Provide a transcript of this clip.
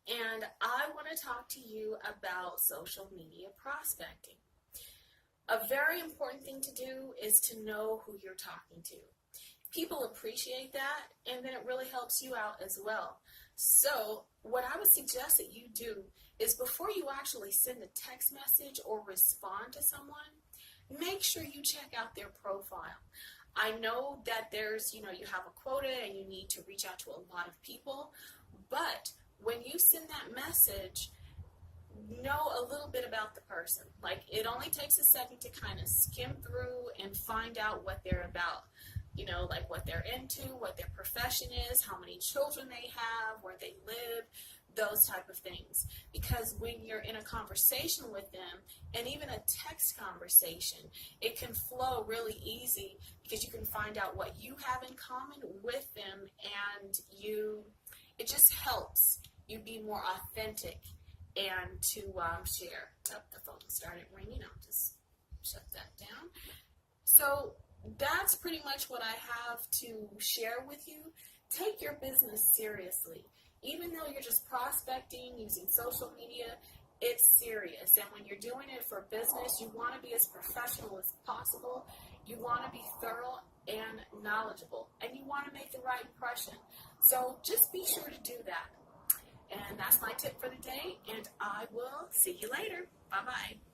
and I want to talk to you about social media prospecting. A very important thing to do is to know who you're talking to. People appreciate that, and then it really helps you out as well. So what I would suggest that you do is before you actually send a text message or respond to someone, make sure you check out their profile. I know that you have a quota and you need to reach out to a lot of people, but when you send that message, know a little bit about the person. Like, it only takes a second to kind of skim through and find out what they're about. Like what they're into, what their profession is, how many children they have, where they live, those type of things. Because when you're in a conversation with them, and even a text conversation, it can flow really easy because you can find out what you have in common with them, and it just helps you be more authentic and to share. Oh, the phone started ringing. I'll just shut that down. So that's pretty much what I have to share with you. Take your business seriously. Even though you're just prospecting using social media, it's serious. And when you're doing it for business, you want to be as professional as possible. You want to be thorough and knowledgeable. And you want to make the right impression. So just be sure to do that. And that's my tip for the day. And I will see you later. Bye-bye.